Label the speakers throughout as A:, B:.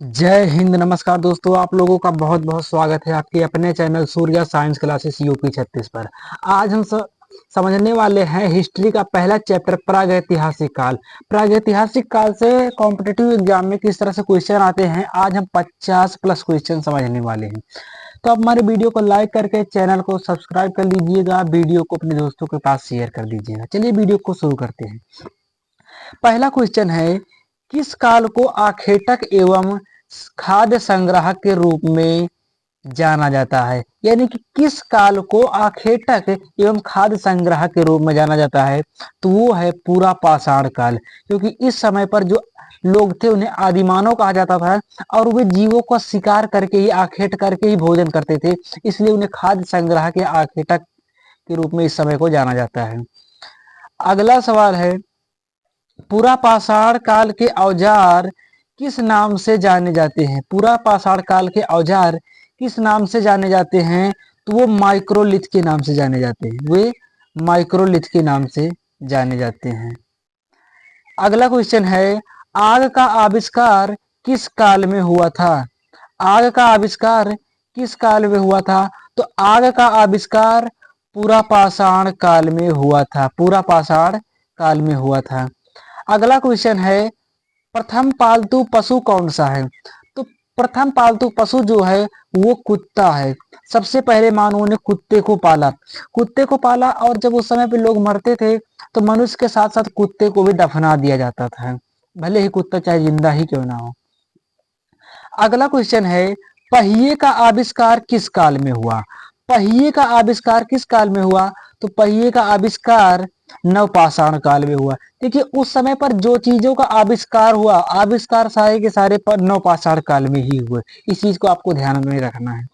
A: जय हिंद। नमस्कार दोस्तों, आप लोगों का बहुत बहुत स्वागत है आपके अपने channel Surya science classes UP 36 पर। आज हम समझने वाले हैं हिस्ट्री का पहला चैप्टर प्रागैतिहासिक काल। प्रागैतिहासिक काल से कॉम्पिटिटिव एग्जाम में किस तरह से क्वेश्चन आते हैं, आज हम 50 प्लस क्वेश्चन समझने वाले हैं। तो आप हमारे वीडियो को लाइक करके चैनल को सब्सक्राइब कर लीजिएगा, वीडियो को अपने दोस्तों के पास शेयर कर दीजिएगा। चलिए वीडियो को शुरू करते हैं। पहला क्वेश्चन है, किस काल को आखेटक एवं खाद्य संग्राहक के रूप में जाना जाता है? यानी कि किस काल को आखेटक एवं खाद्य संग्राहक के रूप में जाना जाता है? तो वो है पूरा पाषाण काल, क्योंकि इस समय पर जो लोग थे उन्हें आदिमानव कहा जाता था और वे जीवों का शिकार करके ही, आखेट करके ही भोजन करते थे, इसलिए उन्हें खाद्य संग्राहक या आखेटक के रूप में इस समय को जाना जाता है। अगला सवाल है, पूरा पाषाण काल के औजार किस नाम से जाने जाते हैं? पूरा पाषाण काल के औजार किस नाम से जाने जाते हैं? तो वो माइक्रोलिथ के नाम से जाने जाते हैं, वे माइक्रोलिथ के नाम से जाने जाते हैं। अगला क्वेश्चन है, आग का आविष्कार किस काल में हुआ था? आग का आविष्कार किस काल में हुआ था? तो आग का आविष्कार पूरा पाषाण काल में हुआ था, पूरा पाषाण काल में हुआ था। अगला क्वेश्चन है, प्रथम पालतू पशु कौन सा है? तो प्रथम पालतू पशु जो है वो कुत्ता है। सबसे पहले मानवों ने कुत्ते को पाला, कुत्ते को पाला, और जब उस समय पे लोग मरते थे तो मनुष्य के साथ साथ कुत्ते को भी दफना दिया जाता था, भले ही कुत्ता चाहे जिंदा ही क्यों ना हो। अगला क्वेश्चन है, पहिए का आविष्कार किस काल में हुआ? पहिए का आविष्कार किस काल में हुआ? तो पहिए का आविष्कार नवपाषाण काल में हुआ। देखिए उस समय पर जो चीजों का आविष्कार हुआ, आविष्कार सारे के सारे पर नवपाषाण काल में ही हुए, इस चीज को आपको ध्यान में रखना है।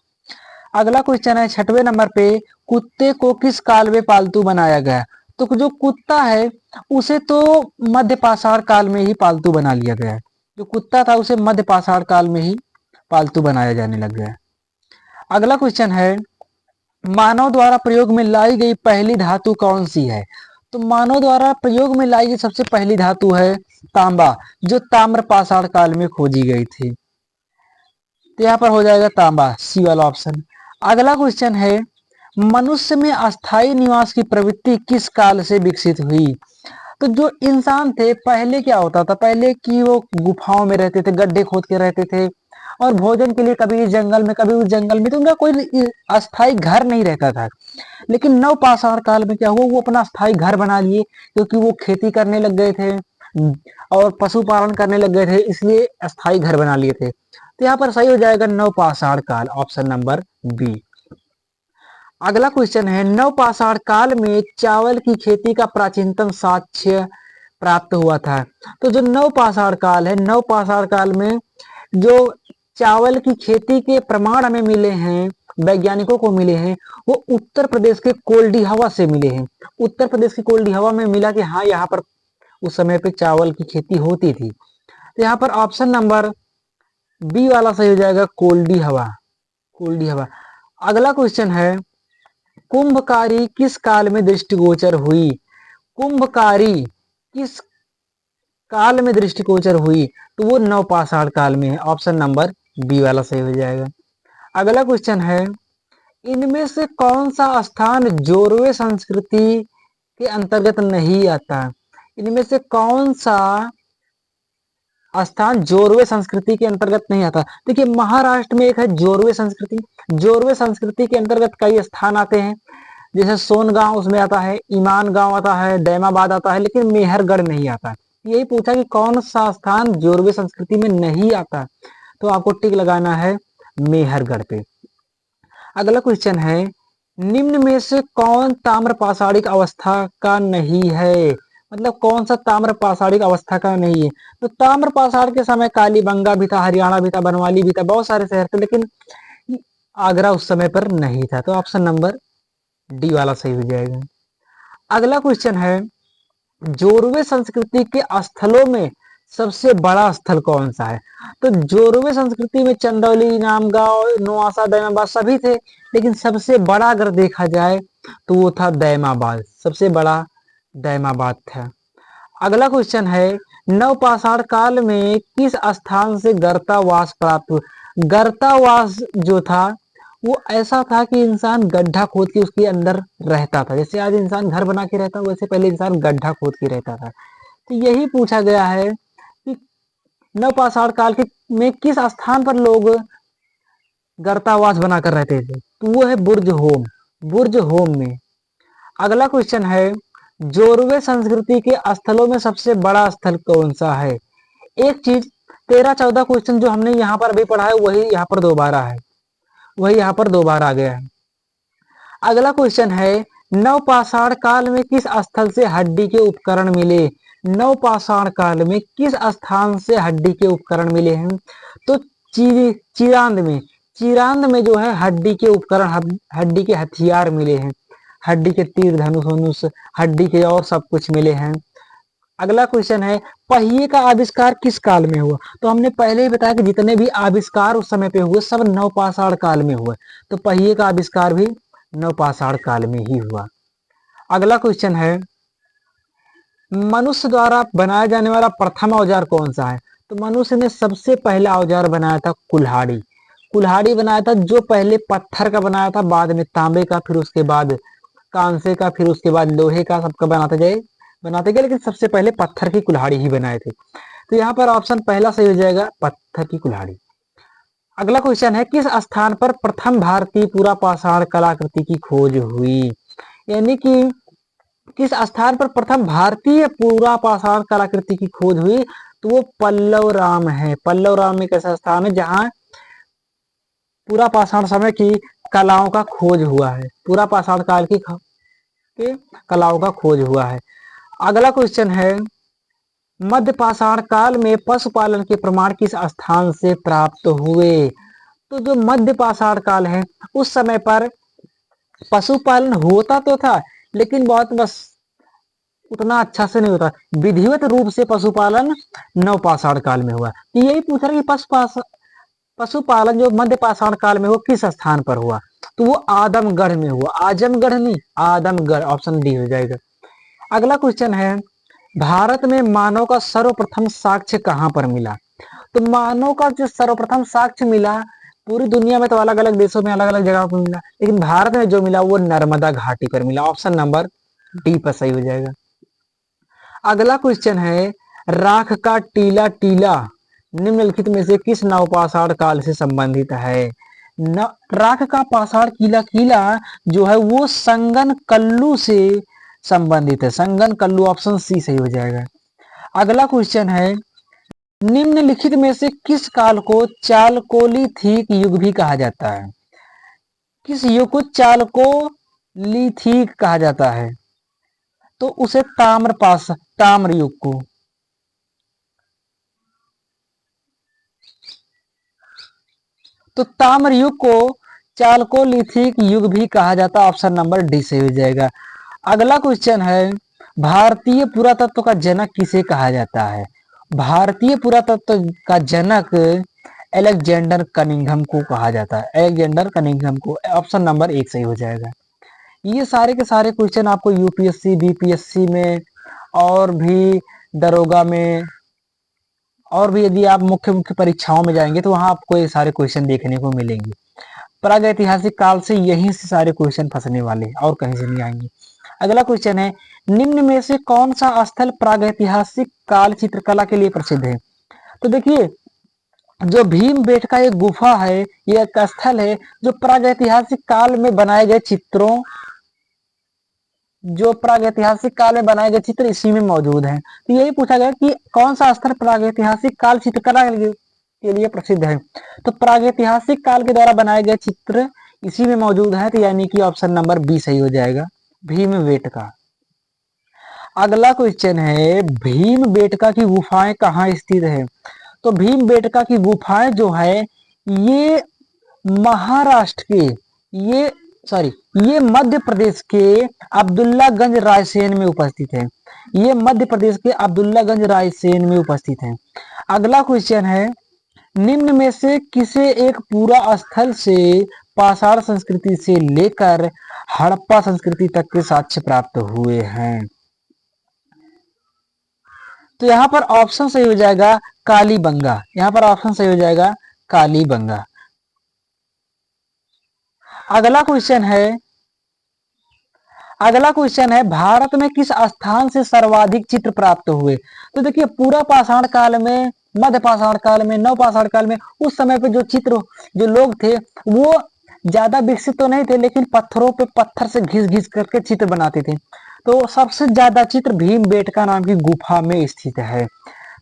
A: अगला क्वेश्चन है 6वें नंबर पे, कुत्ते को किस काल में पालतू बनाया गया? तो जो कुत्ता है उसे तो मध्य पाषाण काल में ही पालतू बना लिया गया है। जो कुत्ता था उसे मध्य पाषाण काल में ही पालतू बनाया जाने लग गया। अगला क्वेश्चन है, मानव द्वारा प्रयोग में लाई गई पहली धातु कौन सी है? तो मानव द्वारा प्रयोग में लाई गई सबसे पहली धातु है तांबा, जो ताम्र पाषाण काल में खोजी गई थी। तो यहाँ पर हो जाएगा तांबा, सी वाला ऑप्शन। अगला क्वेश्चन है, मनुष्य में अस्थायी निवास की प्रवृत्ति किस काल से विकसित हुई? तो जो इंसान थे पहले क्या होता था, पहले कि वो गुफाओं में रहते थे, गड्ढे खोद के रहते थे, और भोजन के लिए कभी इस जंगल में कभी उस जंगल में, तो उनका कोई अस्थायी घर नहीं रहता था। लेकिन नवपाषाण काल में क्या हुआ, वो अपना अस्थायी घर बना लिए, क्योंकि वो खेती करने लग गए थे और पशुपालन करने लग गए थे, इसलिए अस्थायी घर बना लिए थे। तो यहाँ पर सही हो जाएगा नवपाषाण काल, ऑप्शन नंबर बी। अगला क्वेश्चन है, नवपाषाण काल में चावल की खेती का प्राचीनतम साक्ष्य प्राप्त हुआ था? तो जो नवपाषाण काल है, नवपाषाण काल में जो चावल की खेती के प्रमाण हमें मिले हैं, वैज्ञानिकों को मिले हैं, वो उत्तर प्रदेश के कोल्डी हवा से मिले हैं। उत्तर प्रदेश की कोल्डी हवा में मिला कि हाँ यहाँ पर उस समय पे चावल की खेती होती थी। तो यहाँ पर ऑप्शन नंबर बी वाला सही हो जाएगा, कोल्डी हवा, कोल्डी हवा। अगला क्वेश्चन है, कुंभकारी किस काल में दृष्टिगोचर हुई? कुंभकारी किस काल में दृष्टिगोचर हुई? तो वो नवपाषाण काल में है, ऑप्शन नंबर बी वाला सही हो जाएगा। अगला क्वेश्चन है, इनमें से कौन सा स्थान जोरवे संस्कृति के अंतर्गत नहीं आता? इनमें से कौन सा स्थान जोरवे संस्कृति के अंतर्गत नहीं आता? देखिए महाराष्ट्र में एक है जोरवे संस्कृति, जोरवे संस्कृति के अंतर्गत कई स्थान आते हैं, जैसे सोनगांव उसमें आता है, ईमान गांव आता है, दैमाबाद आता है, लेकिन मेहरगढ़ नहीं आता। यही पूछा कि कौन सा स्थान जोरवे संस्कृति में नहीं आता, तो आपको टिक लगाना है मेहरगढ़ पे। अगला क्वेश्चन है, निम्न में से कौन ताम्र पाषाणिक अवस्था का नहीं है? मतलब कौन सा ताम्र पाषाणिक अवस्था का नहीं है? तो ताम्र पाषाण के समय कालीबंगा भी था, हरियाणा भी था, बनवाली भी था, बहुत सारे शहर थे, लेकिन आगरा उस समय पर नहीं था। तो ऑप्शन नंबर डी वाला सही हो जाएगा। अगला क्वेश्चन है, जोरवे संस्कृति के स्थलों में सबसे बड़ा स्थल कौन सा है? तो जोरवे संस्कृति में चंदौली, नामगांव, नवासा, दैमाबाद सभी थे, लेकिन सबसे बड़ा अगर देखा जाए तो वो था दैमाबाद, सबसे बड़ा दैमाबाद था। अगला क्वेश्चन है, नवपाषाण काल में किस स्थान से गर्तावास प्राप्त हुआ? गर्तावास जो था वो ऐसा था कि इंसान गड्ढा खोद के उसके अंदर रहता था। जैसे आज इंसान घर बना के रहता, वैसे पहले इंसान गड्ढा खोद के रहता था। तो यही पूछा गया है कि नवपाषाण काल के में किस स्थान पर लोग गर्तावास बनाकर रहते थे? तो वो है बुर्ज होम। बुर्ज होम में। अगला क्वेश्चन है, जोरवे संस्कृति के स्थलों में सबसे बड़ा स्थल कौन सा है? एक चीज 13-14 क्वेश्चन जो हमने यहाँ पर अभी पढ़ा है वही यहाँ पर दोबारा है, वही यहाँ पर दोबारा आ गया है। अगला क्वेश्चन है, नवपाषाण काल में किस स्थल से हड्डी के उपकरण मिले? नवपाषाण काल में किस स्थान से हड्डी के उपकरण मिले हैं? तो चिरांद में। चिरांद में जो है हड्डी के उपकरण, हड्डी के हथियार मिले हैं। हड्डी के तीर धनुष हड्डी के और सब कुछ मिले हैं। अगला क्वेश्चन है, पहिए का आविष्कार किस काल में हुआ? तो हमने पहले ही बताया कि जितने भी आविष्कार उस समय पे हुए सब नवपाषाण काल में हुए, तो पहिए का आविष्कार भी नवपाषाण काल में ही हुआ। अगला क्वेश्चन है, मनुष्य द्वारा बनाया जाने वाला प्रथम औजार कौन सा है? तो मनुष्य ने सबसे पहला औजार बनाया था कुल्हाड़ी। कुल्हाड़ी बनाया था जो पहले पत्थर का बनाया था, बाद में तांबे का, फिर उसके बाद कांसे का, फिर उसके बाद लोहे का, सबका बनाते गए लेकिन सबसे पहले पत्थर की कुल्हाड़ी ही बनाए थे। तो यहाँ पर ऑप्शन पहला सही हो जाएगा, पत्थर की कुल्हाड़ी। अगला क्वेश्चन है, किस स्थान पर प्रथम भारतीय पूरा पाषाण कलाकृति की खोज हुई? यानी कि किस स्थान पर प्रथम भारतीय पूरा पाषाण कलाकृति की खोज हुई? तो वो पल्लवराम है। पल्लवराम एक ऐसा स्थान है जहां पूरा पाषाण समय की कलाओं का खोज हुआ है, पूरा पाषाण काल की कलाओं का खोज हुआ है। अगला क्वेश्चन है, मध्य पाषाण काल में पशुपालन के प्रमाण किस स्थान से प्राप्त हुए? तो जो मध्य पाषाण काल है उस समय पर पशुपालन होता तो था लेकिन बहुत बस उतना अच्छा से नहीं होता। विधिवत रूप से पशुपालन नवपाषाण काल में हुआ। तो यही पूछ रहा कि पशुपालन जो मध्य पाषाण काल में हुआ किस स्थान पर हुआ? तो वो आदमगढ़ में हुआ। आजमगढ़ नहीं, आदमगढ़, ऑप्शन डी हो जाएगा। अगला क्वेश्चन है, भारत में मानव का सर्वप्रथम साक्ष्य कहां पर मिला? तो मानव का जो सर्वप्रथम साक्ष्य मिला पूरी दुनिया में तो अलग अलग देशों में अलग अलग जगह पर मिला, लेकिन भारत में जो मिला वो नर्मदा घाटी पर मिला। ऑप्शन नंबर डी पर सही हो जाएगा। अगला क्वेश्चन है, राख का टीला टीला निम्नलिखित में से किस नवपाषाण काल से संबंधित है? राख का पाषाण किला जो है वो संगन कल्लू से संबंधित है। संगन कल्लू, ऑप्शन सी सही हो जाएगा। अगला क्वेश्चन है, निम्नलिखित में से किस काल को चालकोलिथिक युग भी कहा जाता है? किस युग को चालकोलिथिक कहा जाता है? तो उसे ताम्र युग को। तो ताम्र युग को चालकोलिथिक युग भी कहा जाता है। ऑप्शन नंबर डी से हो जाएगा। अगला क्वेश्चन है, भारतीय पुरातत्व का जनक किसे कहा जाता है? भारतीय पुरातत्व का जनक अलेक्जेंडर कनिंघम को कहा जाता है। अलेक्जेंडर कनिंघम को। ऑप्शन नंबर 1 सही हो जाएगा। ये सारे के सारे क्वेश्चन आपको यूपीएससी, बीपीएससी में और भी दरोगा में और भी यदि आप मुख्य परीक्षाओं में जाएंगे तो वहां आपको ये सारे क्वेश्चन देखने को मिलेंगे। प्रागैतिहासिक काल से यहीं से सारे क्वेश्चन फंसने वाले हैं और कहीं से नहीं आएंगे। अगला क्वेश्चन है, निम्न में से कौन सा स्थल प्रागैतिहासिक काल चित्रकला के लिए प्रसिद्ध है? तो देखिए, जो भीमबेटका एक गुफा है, यह एक स्थल है जो प्रागैतिहासिक काल में बनाए गए चित्रों चित्र इसी में मौजूद हैं। तो यही पूछा गया कि कौन सा स्थल प्रागैतिहासिक काल चित्रकला के लिए प्रसिद्ध है? तो प्रागैतिहासिक काल के द्वारा बनाए गए चित्र इसी में मौजूद है, तो यानी कि ऑप्शन नंबर बी सही हो जाएगा, भीमबेटका। अगला क्वेश्चन है, भीमबेटका की गुफाएं कहाँ स्थित है? तो भीमबेटका की गुफाएं जो है ये महाराष्ट्र के ये मध्य प्रदेश के अब्दुल्लागंज रायसेन में उपस्थित है। ये मध्य प्रदेश के अब्दुल्लागंज रायसेन में उपस्थित है। अगला क्वेश्चन है, निम्न में से किसे एक पूरा स्थल से पाषाण संस्कृति से लेकर हड़प्पा संस्कृति तक के साक्ष्य प्राप्त हुए हैं? तो यहाँ पर ऑप्शन सही हो जाएगा कालीबंगा। यहाँ पर ऑप्शन सही हो जाएगा कालीबंगा। अगला क्वेश्चन है, अगला क्वेश्चन है भारत में किस स्थान से सर्वाधिक चित्र प्राप्त हुए। तो देखिए पूरा पाषाण काल में, मध्य पाषाण काल में, नव पाषाण काल में, उस समय पे जो चित्र, जो लोग थे वो ज्यादा विकसित तो नहीं थे, लेकिन पत्थरों पे पत्थर से घिस घिस करके चित्र बनाते थे। तो सबसे ज्यादा चित्र भीमबेटका नाम की गुफा में स्थित है।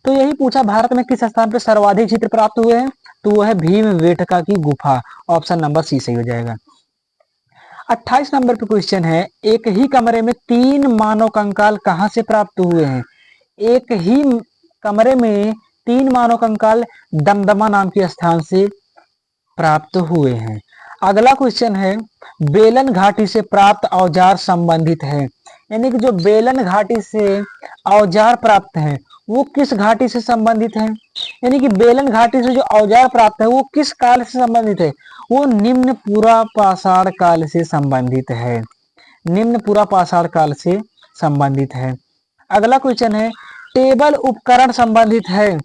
A: तो यही पूछा भारत में किस स्थान पे सर्वाधिक चित्र प्राप्त हुए हैं, तो वो है भीमबेटका की गुफा। ऑप्शन नंबर सी सही हो जाएगा। 28 नंबर पे क्वेश्चन है, एक ही कमरे में 3 मानव कंकाल कहां से प्राप्त हुए हैं। एक ही कमरे में 3 मानव कंकाल दमदमा नाम के स्थान से प्राप्त हुए हैं। अगला क्वेश्चन है, बेलन घाटी से प्राप्त औजार संबंधित है। यानी कि जो बेलन घाटी से औजार प्राप्त हैं वो किस घाटी से संबंधित है। यानी कि बेलन घाटी से जो औजार प्राप्त है वो किस काल से संबंधित है, वो निम्न पुरा पाषाण काल से संबंधित है। निम्न पुरा पाषाण काल से संबंधित है। अगला क्वेश्चन है, टेबल उपकरण संबंधित है।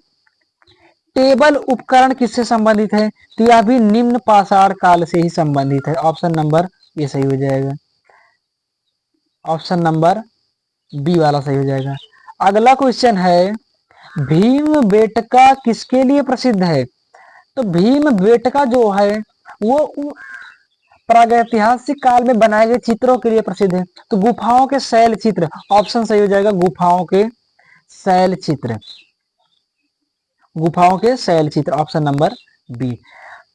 A: टेबल उपकरण किससे संबंधित है, तो यह भी निम्न पाषाण काल से ही संबंधित है। ऑप्शन नंबर ये सही हो जाएगा। ऑप्शन नंबर बी वाला सही हो जाएगा। अगला क्वेश्चन है, भीमबेटका किसके लिए प्रसिद्ध है। तो भीमबेटका जो है वो प्रागैतिहासिक काल में बनाए गए चित्रों के लिए प्रसिद्ध है। तो गुफाओं के शैल चित्र, ऑप्शन सही हो जाएगा गुफाओं के शैल चित्र। गुफाओं के शैल चित्र, ऑप्शन नंबर बी।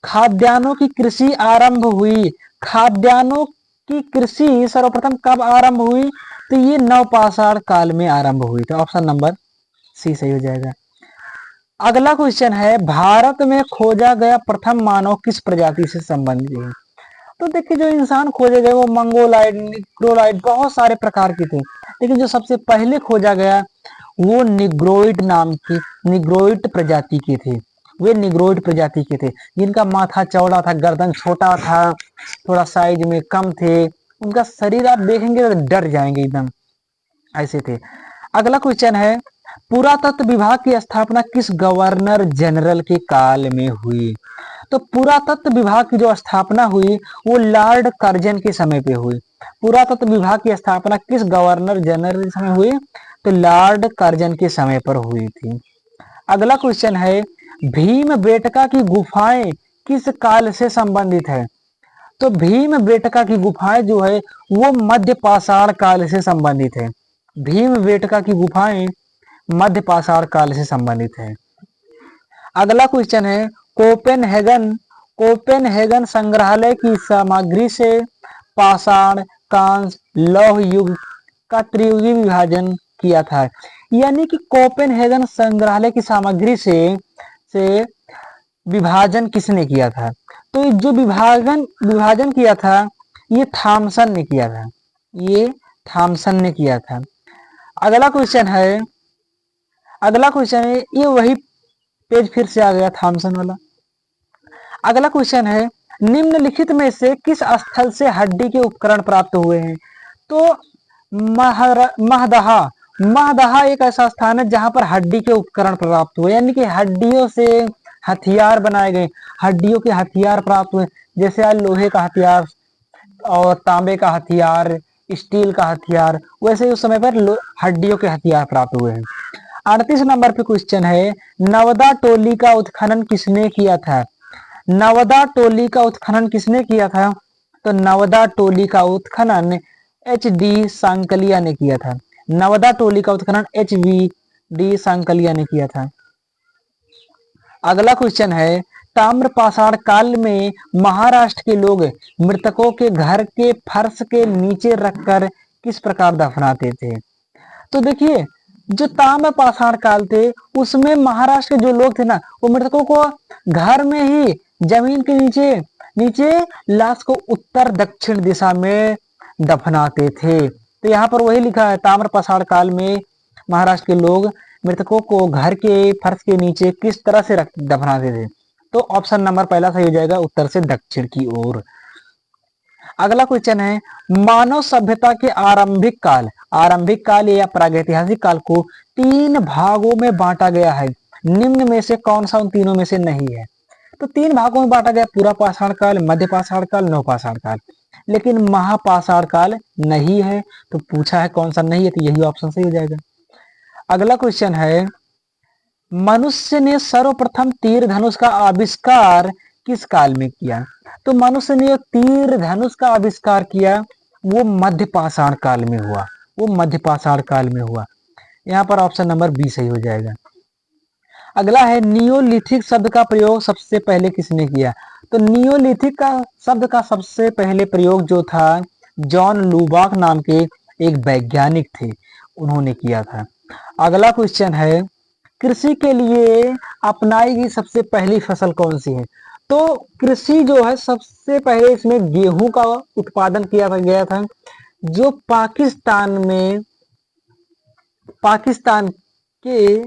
A: खाद्यान्नों की कृषि आरंभ हुई। खाद्यान्नों की कृषि सर्वप्रथम कब आरंभ हुई, तो ये नवपाषाण काल में आरंभ हुई। तो ऑप्शन नंबर सी सही हो जाएगा। अगला क्वेश्चन है, भारत में खोजा गया प्रथम मानव किस प्रजाति से संबंधित है। तो देखिए जो इंसान खोजे गए वो मंगोलाइड, निग्रोइड, बहुत सारे प्रकार के थे, लेकिन जो सबसे पहले खोजा गया वो निग्रोइड नाम की, निग्रोइड प्रजाति के थे। वे निग्रोइड प्रजाति के थे जिनका माथा चौड़ा था, गर्दन छोटा था, थोड़ा साइज में कम थे। उनका शरीर आप देखेंगे तो डर जाएंगे एकदम, ऐसे थे। अगला क्वेश्चन है, पुरातत्व विभाग की स्थापना किस गवर्नर जनरल के काल में हुई। तो पुरातत्व विभाग की जो स्थापना हुई वो लॉर्ड कर्जन के समय पे हुई। पुरातत्व विभाग की स्थापना किस गवर्नर जनरल के समय हुई, तो लॉर्ड कर्जन के समय पर हुई थी। अगला क्वेश्चन है, भीमबेटका की गुफाएं किस काल से संबंधित है। तो भीमबेटका की गुफाएं जो है वो मध्य पाषाण काल से संबंधित है। भीमबेटका की गुफाएं मध्य पाषाण काल से संबंधित है। अगला क्वेश्चन है, कोपेनहेगन, कोपेनहेगन संग्रहालय की सामग्री से पाषाण, कांस्य, लौह युग का त्रियुगी विभाजन किया था। यानी कि कोपेनहेगन संग्रहालय की सामग्री से विभाजन किसने किया था। तो जो विभाजन किया था ये थॉमसन ने किया था। ये थॉमसन ने किया था। अगला क्वेश्चन है, ये वही पेज फिर से आ गया थॉमसन वाला। अगला क्वेश्चन है, निम्नलिखित में से किस स्थल से हड्डी के उपकरण प्राप्त हुए हैं। तो महदहा, महदहा एक ऐसा स्थान है जहां पर हड्डी के उपकरण प्राप्त हुए, यानी कि हड्डियों से हथियार बनाए गए, हड्डियों के हथियार प्राप्त हुए। जैसे आज लोहे का हथियार और तांबे का हथियार, स्टील का हथियार, वैसे ही उस समय पर हड्डियों के हथियार प्राप्त हुए हैं। 38 नंबर पे क्वेश्चन है, नवदा टोली का उत्खनन किसने किया था। नवदा टोली का उत्खनन किसने किया था, तो नवदा टोली का उत्खनन एच.डी. सांकलिया ने किया था। नवदा टोली का उत्खनन एच.डी. सांकलिया ने किया था। अगला क्वेश्चन है, ताम्रपाषाण काल में महाराष्ट्र के लोग मृतकों के घर के फर्श के नीचे रखकर किस प्रकार दफनाते थे। तो देखिए जो ताम्रपाषाण काल थे उसमें महाराष्ट्र के जो लोग थे ना, वो मृतकों को घर में ही जमीन के नीचे लाश को उत्तर दक्षिण दिशा में दफनाते थे। तो यहाँ पर वही लिखा है, ताम्रपाषाण काल में महाराष्ट्र के लोग मृतकों को घर के फर्श के नीचे किस तरह से दफनाते थे। तो ऑप्शन नंबर पहला सही हो जाएगा, उत्तर से दक्षिण की ओर। अगला क्वेश्चन है, मानव सभ्यता के आरंभिक काल या प्रागैतिहासिक काल को 3 भागों में बांटा गया है, निम्न में से कौन सा उन तीनों में से नहीं है? तो 3 भागों में बांटा गया, पूरा पाषाण काल, मध्य पाषाण काल, नवपाषाण काल, लेकिन महापाषाण काल नहीं है। तो पूछा है कौन सा नहीं है, तो यही ऑप्शन सही हो जाएगा। अगला क्वेश्चन है, मनुष्य ने सर्वप्रथम तीर धनुष का आविष्कार किस काल में किया? तो मनुष्य ने तीर धनुष का आविष्कार किया वो मध्य पाषाण काल में हुआ, यहाँ पर ऑप्शन नंबर बी सही हो जाएगा। अगला है, नियोलिथिक शब्द का प्रयोग सबसे पहले किसने किया? तो नियोलिथिक का शब्द का सबसे पहले प्रयोग जो था जॉन लूबाक नाम के एक वैज्ञानिक थे, उन्होंने किया था। अगला क्वेश्चन है, कृषि के लिए अपनाई गई सबसे पहली फसल कौन सी है? तो कृषि जो है सबसे पहले इसमें गेहूं का उत्पादन किया गया था, जो पाकिस्तान के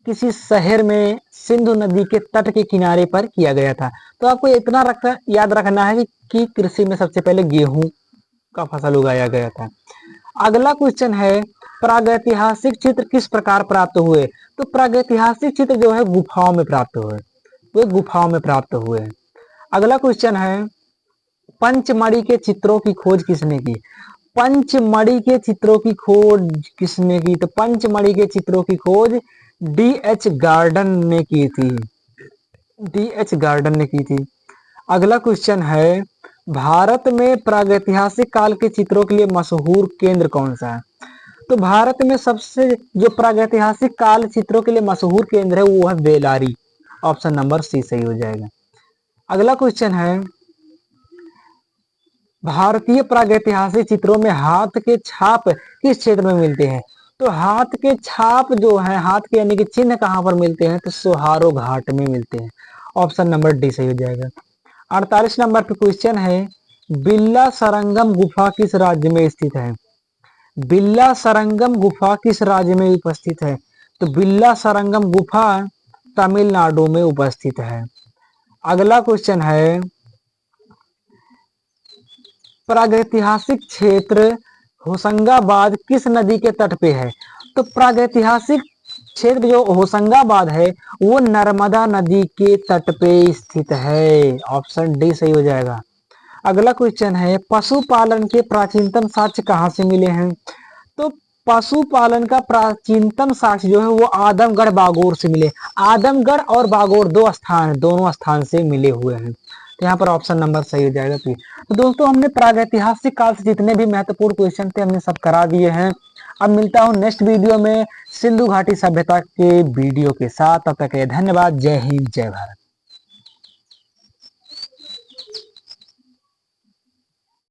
A: किसी शहर में सिंधु नदी के तट के किनारे पर किया गया था। तो आपको इतना याद रखना है कि कृषि में सबसे पहले गेहूं का फसल उगाया गया था। अगला क्वेश्चन है, प्रागैतिहासिक चित्र किस प्रकार प्राप्त हुए? तो प्रागैतिहासिक चित्र जो है गुफाओं में प्राप्त हुए। अगला क्वेश्चन है, पंचमढ़ी के चित्रों की खोज किसने की? पंचमढ़ी के चित्रों की खोज किसने की? तो पंचमढ़ी के चित्रों की खोज D.H. गार्डन ने की थी। अगला क्वेश्चन है, भारत में प्रागैतिहासिक काल के चित्रों के लिए मशहूर केंद्र कौन सा है? तो भारत में सबसे जो प्रागैतिहासिक काल चित्रों के लिए मशहूर केंद्र है वो है बेलारी, ऑप्शन नंबर सी सही हो जाएगा। अगला क्वेश्चन है, भारतीय प्रागैतिहासिक चित्रों में हाथ के छाप किस क्षेत्र में मिलते हैं? तो हाथ के छाप जो है, हाथ के यानी कि चिन्ह कहां पर मिलते हैं? तो सोहारो घाट में मिलते हैं, ऑप्शन नंबर डी सही हो जाएगा। 48 नंबर पे क्वेश्चन है, बिल्ला सरंगम गुफा किस राज्य में स्थित है? बिल्ला सरंगम गुफा किस राज्य में उपस्थित है? तो बिल्ला सरंगम गुफा तमिलनाडु में उपस्थित है। अगला क्वेश्चन है, प्रागैतिहासिक क्षेत्र होशंगाबाद किस नदी के तट पे है? तो प्रागैतिहासिक क्षेत्र जो होशंगाबाद है वो नर्मदा नदी के तट पे स्थित है, ऑप्शन डी सही हो जाएगा। अगला क्वेश्चन है, पशुपालन के प्राचीनतम साक्ष्य कहाँ से मिले हैं? तो पशुपालन का प्राचीनतम साक्ष्य जो है वो आदमगढ़ बागोर से मिले। आदमगढ़ और बागोर दोनों स्थान से मिले हुए हैं, तो यहाँ पर ऑप्शन नंबर सही हो जाएगा। तो दोस्तों हमने प्रागैतिहासिक काल से जितने भी महत्वपूर्ण क्वेश्चन थे हमने सब करा दिए हैं। अब मिलता हूँ नेक्स्ट वीडियो में सिंधु घाटी सभ्यता के वीडियो के साथ। तब तक के धन्यवाद। जय हिंद, जय भारत।